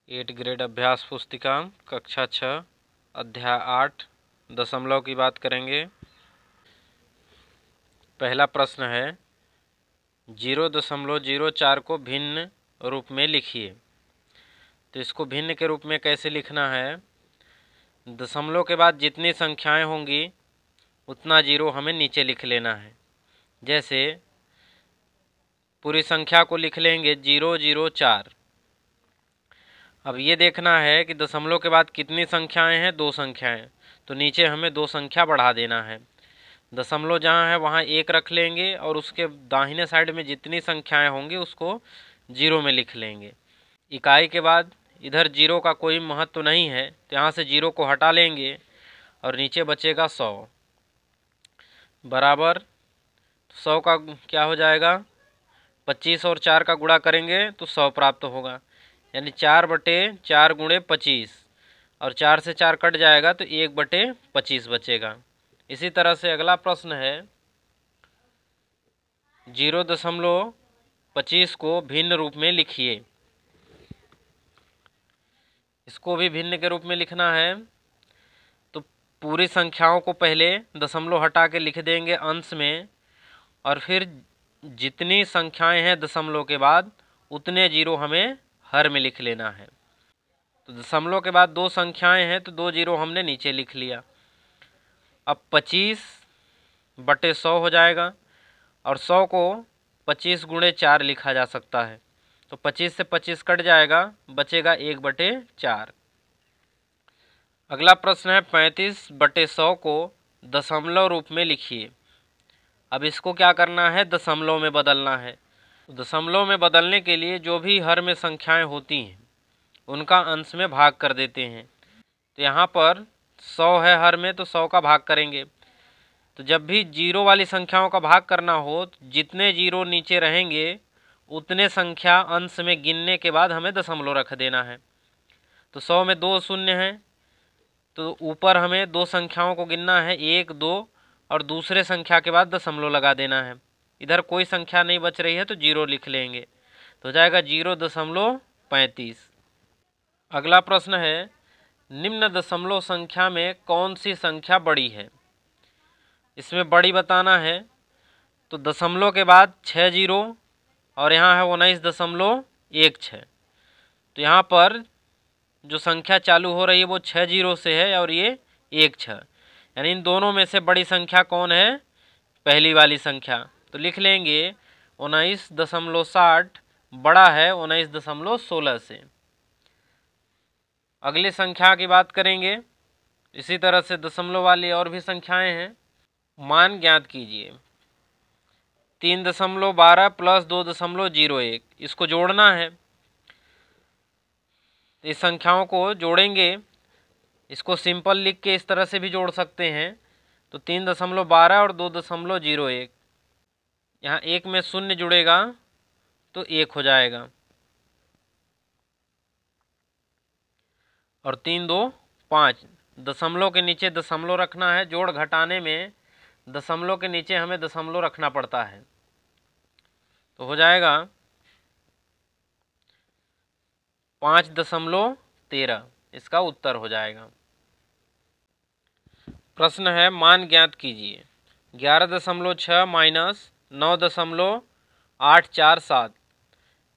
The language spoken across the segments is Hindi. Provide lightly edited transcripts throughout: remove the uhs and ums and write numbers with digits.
8 ग्रेड अभ्यास पुस्तिका कक्षा 6 अध्याय 8 दशमलव की बात करेंगे। पहला प्रश्न है 0.04 को भिन्न रूप में लिखिए। तो इसको भिन्न के रूप में कैसे लिखना है, दशमलव के बाद जितनी संख्याएं होंगी उतना जीरो हमें नीचे लिख लेना है। जैसे पूरी संख्या को लिख लेंगे 004। अब ये देखना है कि दशमलव के बाद कितनी संख्याएं हैं, दो संख्याएं, तो नीचे हमें दो संख्या बढ़ा देना है। दशमलव जहाँ है वहाँ 1 रख लेंगे और उसके दाहिने साइड में जितनी संख्याएं होंगी उसको जीरो में लिख लेंगे। इकाई के बाद इधर जीरो का कोई महत्व नहीं है तो यहाँ से जीरो को हटा लेंगे और नीचे बचेगा 100 बराबर 100 का क्या हो जाएगा, 25 और 4 का गुणा करेंगे तो 100 प्राप्त होगा। यानी 4/4 × 25 और 4 से 4 कट जाएगा तो 1/25 बचेगा। इसी तरह से अगला प्रश्न है 0.25 को भिन्न रूप में लिखिए। इसको भी भिन्न के रूप में लिखना है तो पूरी संख्याओं को पहले दशमलव हटा के लिख देंगे अंश में और फिर जितनी संख्याएं हैं दशमलव के बाद उतने जीरो हमें हर में लिख लेना है। तो दशमलव के बाद दो संख्याएं हैं तो दो जीरो हमने नीचे लिख लिया। अब 25/100 हो जाएगा और 100 को 25 × 4 लिखा जा सकता है। तो 25 से 25 कट जाएगा, बचेगा 1/4। अगला प्रश्न है 35/100 को दशमलव रूप में लिखिए। अब इसको क्या करना है, दशमलव में बदलना है। दशमलव में बदलने के लिए जो भी हर में संख्याएं होती हैं उनका अंश में भाग कर देते हैं। तो यहाँ पर 100 है हर में तो 100 का भाग करेंगे। तो जब भी जीरो वाली संख्याओं का भाग करना हो तो जितने जीरो नीचे रहेंगे उतने संख्या अंश में गिनने के बाद हमें दशमलव रख देना है। तो 100 में 2 शून्य हैं तो ऊपर हमें दो संख्याओं को गिनना है, 1 2 और दूसरे संख्या के बाद दशमलव लगा देना है। इधर कोई संख्या नहीं बच रही है तो जीरो लिख लेंगे, तो हो जाएगा 0.35। अगला प्रश्न है निम्न दशमलव संख्या में कौन सी संख्या बड़ी है। इसमें बड़ी बताना है तो दशमलव के बाद 6 जीरो और यहाँ है 19.16। तो यहाँ पर जो संख्या चालू हो रही है वो 6 जीरो से है और ये 1 6, यानी इन दोनों में से बड़ी संख्या कौन है, पहली वाली संख्या। तो लिख लेंगे 19.60 बड़ा है 19.16 से। अगली संख्या की बात करेंगे। इसी तरह से दशमलव वाली और भी संख्याएं हैं। मान ज्ञात कीजिए। 3.12 + 2.01 इसको जोड़ना है। इस संख्याओं को जोड़ेंगे, इसको सिंपल लिख के इस तरह से भी जोड़ सकते हैं। तो 3.12 और 2.01, यहाँ 1 में शून्य जुड़ेगा तो 1 हो जाएगा और 3 2 5। दशमलव के नीचे दशमलव रखना है। जोड़ घटाने में दशमलव के नीचे हमें दशमलव रखना पड़ता है। तो हो जाएगा 5.13, इसका उत्तर हो जाएगा। प्रश्न है मान ज्ञात कीजिए। 11.6 - 9.847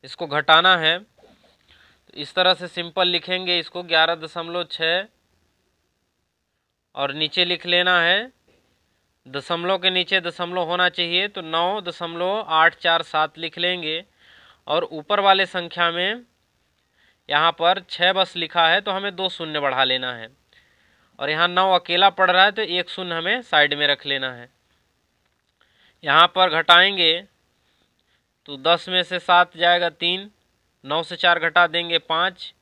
इसको घटाना है। तो इस तरह से सिंपल लिखेंगे इसको 11.6 और नीचे लिख लेना है, दशमलव के नीचे दशमलव होना चाहिए तो 9.847 लिख लेंगे और ऊपर वाले संख्या में यहाँ पर 6 बस लिखा है तो हमें 2 शून्य बढ़ा लेना है और यहाँ 9 अकेला पड़ रहा है तो 1 शून्य हमें साइड में रख लेना है। यहाँ पर घटाएंगे तो 10 में से 7 जाएगा 3, 9 से 4 घटा देंगे 5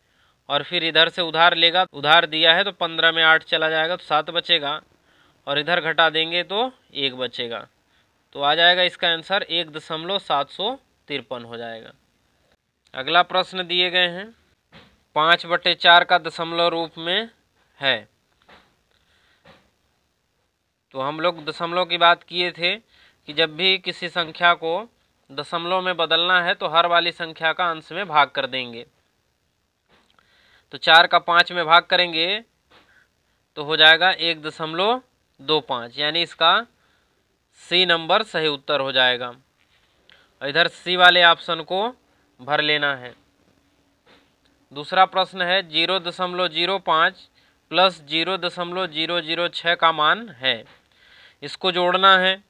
और फिर इधर से उधार लेगा, उधार दिया है तो 15 में 8 चला जाएगा तो 7 बचेगा और इधर घटा देंगे तो 1 बचेगा। तो आ जाएगा इसका आंसर 1.753 हो जाएगा। अगला प्रश्न दिए गए हैं 5/4 का दशमलव रूप में है। तो हम लोग दशमलव की बात किए थे कि जब भी किसी संख्या को दशमलव में बदलना है तो हर वाली संख्या का अंश में भाग कर देंगे। तो 4 का 5 में भाग करेंगे तो हो जाएगा 1.25, यानी इसका सी नंबर सही उत्तर हो जाएगा। इधर सी वाले ऑप्शन को भर लेना है। दूसरा प्रश्न है 0.05 प्लस 0.006 का मान है, इसको जोड़ना है।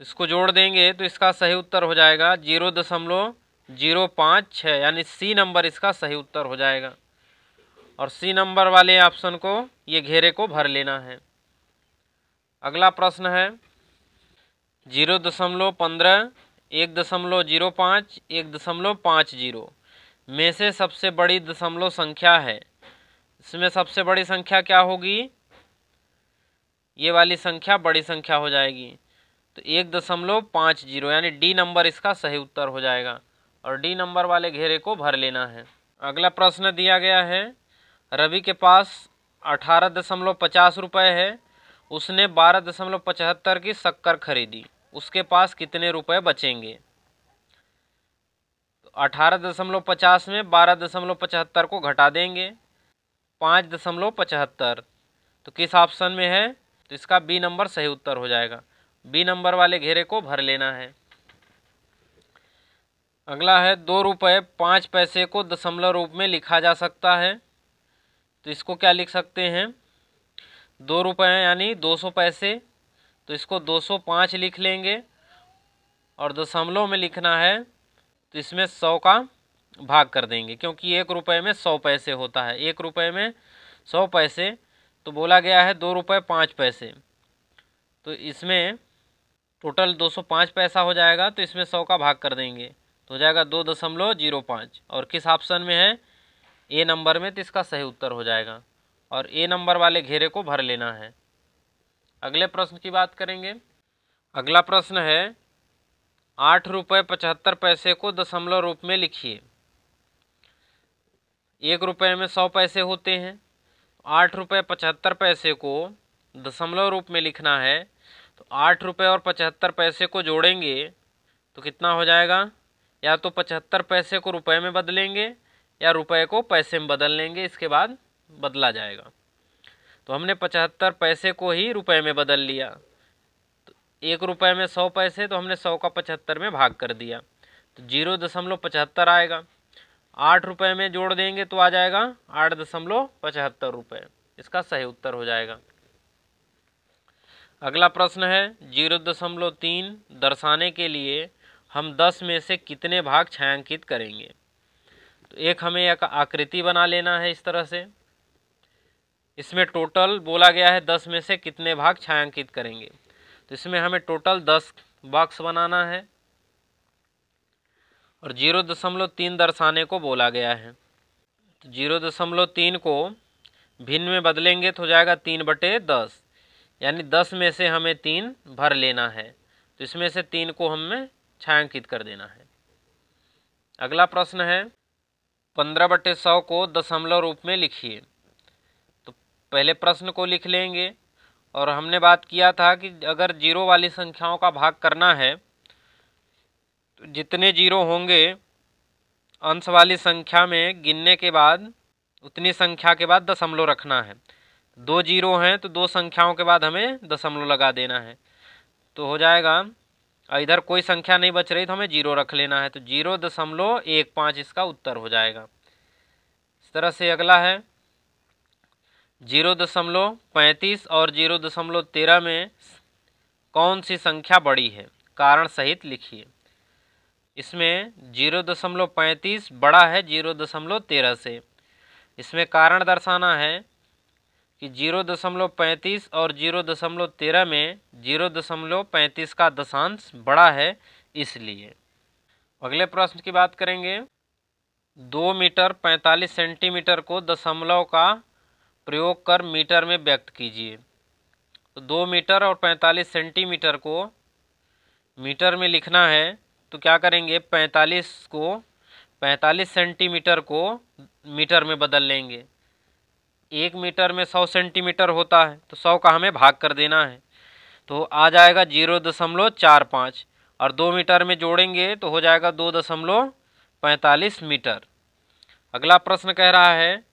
इसको जोड़ देंगे तो इसका सही उत्तर हो जाएगा 0.056, यानी सी नंबर इसका सही उत्तर हो जाएगा। और सी नंबर वाले ऑप्शन को, ये घेरे को भर लेना है। अगला प्रश्न है 0.15, 1.05, 1.50 में से सबसे बड़ी दशमलव संख्या है। इसमें सबसे बड़ी संख्या क्या होगी? ये वाली संख्या बड़ी संख्या हो जाएगी। तो 1.50, यानी डी नंबर इसका सही उत्तर हो जाएगा और डी नंबर वाले घेरे को भर लेना है। अगला प्रश्न दिया गया है रवि के पास 18.50 रुपये है, उसने 12.75 की शक्कर खरीदी, उसके पास कितने रुपए बचेंगे? 18.50 में 12.75 को घटा देंगे, 5.75, तो किस ऑप्शन में है? तो इसका बी नंबर सही उत्तर हो जाएगा। बी नंबर वाले घेरे को भर लेना है। अगला है 2 रुपये 5 पैसे को दशमलव रूप में लिखा जा सकता है, तो इसको क्या लिख सकते हैं? 2 रुपये यानी 200 पैसे, तो इसको 205 लिख लेंगे और दशमलव में लिखना है तो इसमें 100 का भाग कर देंगे, क्योंकि 1 रुपये में 100 पैसे होता है। 1 रुपये में 100 पैसे, तो बोला गया है 2 रुपये 5 पैसे, तो इसमें टोटल 205 पैसा हो जाएगा, तो इसमें 100 का भाग कर देंगे तो हो जाएगा 2.05। और किस ऑप्शन में है? ए नंबर में, तो इसका सही उत्तर हो जाएगा और ए नंबर वाले घेरे को भर लेना है। अगले प्रश्न की बात करेंगे। अगला प्रश्न है 8 रुपये 75 पैसे को दशमलव रूप में लिखिए। 1 रुपये में 100 पैसे होते हैं, 8 रुपये 75 पैसे को दशमलव रूप में लिखना है, तो 8 रुपये और 75 पैसे को जोड़ेंगे तो कितना हो जाएगा? या तो 75 पैसे को रुपए में बदलेंगे या रुपए को पैसे में बदल लेंगे, इसके बाद बदला जाएगा। तो हमने 75 पैसे को ही रुपए में बदल लिया, तो 1 रुपये में 100 पैसे, तो हमने 100 का 75 में भाग कर दिया, तो 0.75 आएगा। 8 रुपये में जोड़ देंगे तो आ जाएगा 8.75 रुपये, इसका सही उत्तर हो जाएगा। अगला प्रश्न है 0.3 दर्शाने के लिए हम 10 में से कितने भाग छायांकित करेंगे? तो एक हमें एक आकृति बना लेना है इस तरह से। इसमें टोटल बोला गया है 10 में से कितने भाग छायांकित करेंगे, तो इसमें हमें टोटल 10 बॉक्स बनाना है और 0.3 दर्शाने को बोला गया है। तो 0.3 को भिन्न में बदलेंगे तो हो जाएगा 3/10, यानी 10 में से हमें 3 भर लेना है, तो इसमें से 3 को हमें छायांकित कर देना है। अगला प्रश्न है 15/100 को दशमलव रूप में लिखिए। तो पहले प्रश्न को लिख लेंगे और हमने बात किया था कि अगर जीरो वाली संख्याओं का भाग करना है तो जितने जीरो होंगे अंश वाली संख्या में गिनने के बाद उतनी संख्या के बाद दशमलव रखना है। 2 जीरो हैं तो 2 संख्याओं के बाद हमें दशमलव लगा देना है, तो हो जाएगा। इधर कोई संख्या नहीं बच रही तो हमें 0 रख लेना है, तो 0.15 इसका उत्तर हो जाएगा। इस तरह से अगला है 0.35 और 0.13 में कौन सी संख्या बड़ी है? कारण सहित लिखिए। इसमें 0.35 बड़ा है 0.13 से। इसमें कारण दर्शाना है कि 0.35 और 0.13 में 0.35 का दशांश बड़ा है, इसलिए। अगले प्रश्न की बात करेंगे। 2 मीटर 45 सेंटीमीटर को दशमलव का प्रयोग कर मीटर में व्यक्त कीजिए। तो 2 मीटर और 45 सेंटीमीटर को मीटर में लिखना है, तो क्या करेंगे? 45 सेंटीमीटर को मीटर में बदल लेंगे। 1 मीटर में 100 सेंटीमीटर होता है, तो 100 का हमें भाग कर देना है, तो आ जाएगा 0.45 और 2 मीटर में जोड़ेंगे तो हो जाएगा 2.45 मीटर। अगला प्रश्न कह रहा है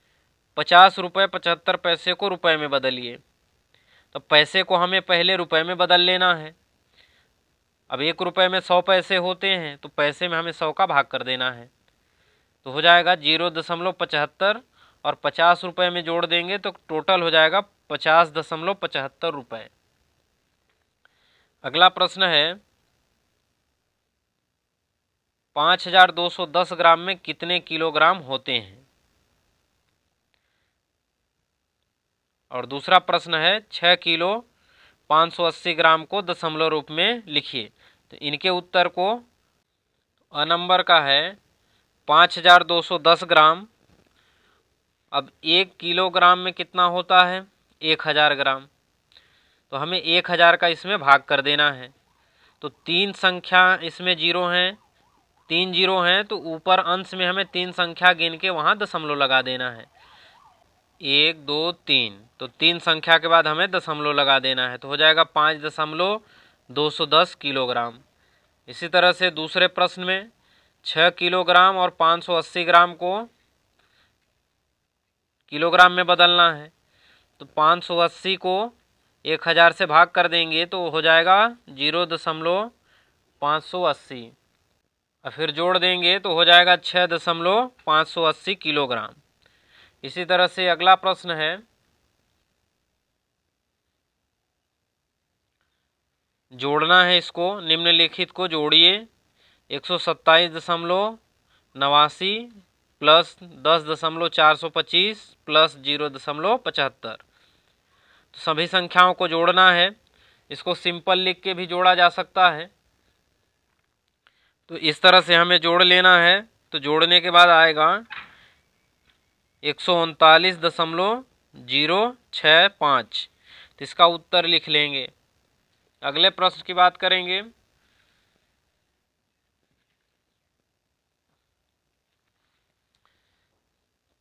50 रुपये 75 पैसे को रुपए में बदलिए। तो पैसे को हमें पहले रुपए में बदल लेना है। अब 1 रुपये में 100 पैसे होते हैं, तो पैसे में हमें 100 का भाग कर देना है। तो हो जाएगा 0.75 और 50 रुपये में जोड़ देंगे तो टोटल हो जाएगा 50.75 रुपये। अगला प्रश्न है 5210 ग्राम में कितने किलोग्राम होते हैं। और दूसरा प्रश्न है 6 किलो 580 ग्राम को दशमलव रूप में लिखिए। तो इनके उत्तर को अ नंबर का है 5210 ग्राम। अब 1 किलोग्राम में कितना होता है 1000 ग्राम, तो हमें 1000 का इसमें भाग कर देना है। तो 3 संख्या इसमें जीरो हैं, 3 जीरो हैं, तो ऊपर अंश में हमें 3 संख्या गिन के वहाँ दशमलव लगा देना है। 1 2 3, तो 3 संख्या के बाद हमें दशमलव लगा देना है। तो हो जाएगा 5.210 किलोग्राम। इसी तरह से दूसरे प्रश्न में 6 किलोग्राम और 580 ग्राम को किलोग्राम में बदलना है। तो 580 को 1000 से भाग कर देंगे तो हो जाएगा 0.580 और फिर जोड़ देंगे तो हो जाएगा 6.580 किलोग्राम। इसी तरह से अगला प्रश्न है जोड़ना है, इसको निम्नलिखित को जोड़िए। 127.89 प्लस 10.425 प्लस 0.75। तो सभी संख्याओं को जोड़ना है। इसको सिंपल लिख के भी जोड़ा जा सकता है। तो इस तरह से हमें जोड़ लेना है। तो जोड़ने के बाद आएगा 139.065। तो इसका उत्तर लिख लेंगे। अगले प्रश्न की बात करेंगे।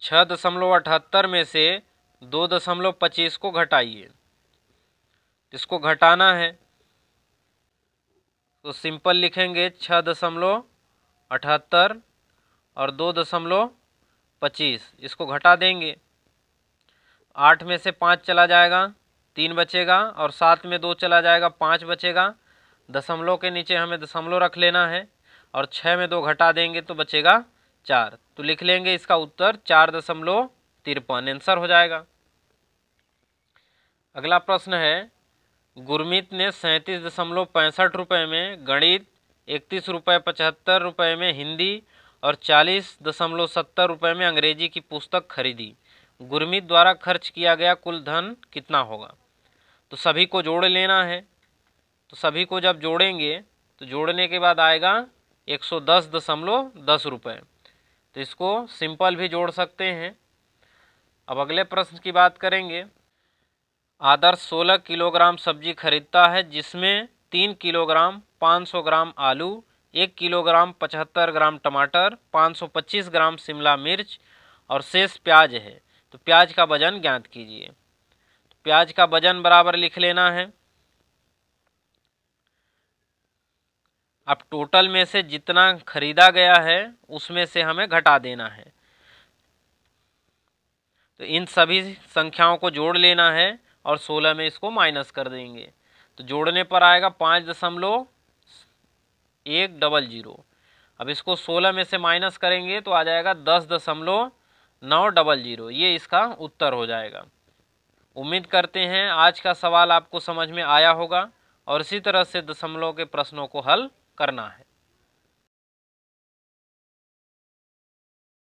छह 6.78 में से 2.25 को घटाइए। इसको घटाना है तो सिंपल लिखेंगे 6.78 और 2.25, इसको घटा देंगे। 8 में से 5 चला जाएगा, 3 बचेगा, और 7 में 2 चला जाएगा, 5 बचेगा। दशमलव के नीचे हमें दशमलव रख लेना है और 6 में 2 घटा देंगे तो बचेगा 4। तो लिख लेंगे इसका उत्तर 4.53 आंसर हो जाएगा। अगला प्रश्न है गुरमीत ने 37.65 रुपये में गणित, 31 रुपये 75 रुपये में हिंदी और 40.70 रुपये में अंग्रेजी की पुस्तक खरीदी। गुरमीत द्वारा खर्च किया गया कुल धन कितना होगा। तो सभी को जोड़ लेना है। तो सभी को जब जोड़ेंगे तो जोड़ने के बाद आएगा 110.10 रुपये। तो इसको सिंपल भी जोड़ सकते हैं। अब अगले प्रश्न की बात करेंगे। आदर्श 16 किलोग्राम सब्जी खरीदता है, जिसमें 3 किलोग्राम 500 ग्राम आलू, 1 किलोग्राम 75 ग्राम टमाटर, 525 ग्राम शिमला मिर्च और शेष प्याज है। तो प्याज का वजन ज्ञात कीजिए। तो प्याज का वजन बराबर लिख लेना है। अब टोटल में से जितना खरीदा गया है उसमें से हमें घटा देना है। तो इन सभी संख्याओं को जोड़ लेना है और 16 में इसको माइनस कर देंगे। तो जोड़ने पर आएगा 5.100। अब इसको 16 में से माइनस करेंगे तो आ जाएगा 10.900। ये इसका उत्तर हो जाएगा। उम्मीद करते हैं आज का सवाल आपको समझ में आया होगा और इसी तरह से दशमलव के प्रश्नों को हल करना है।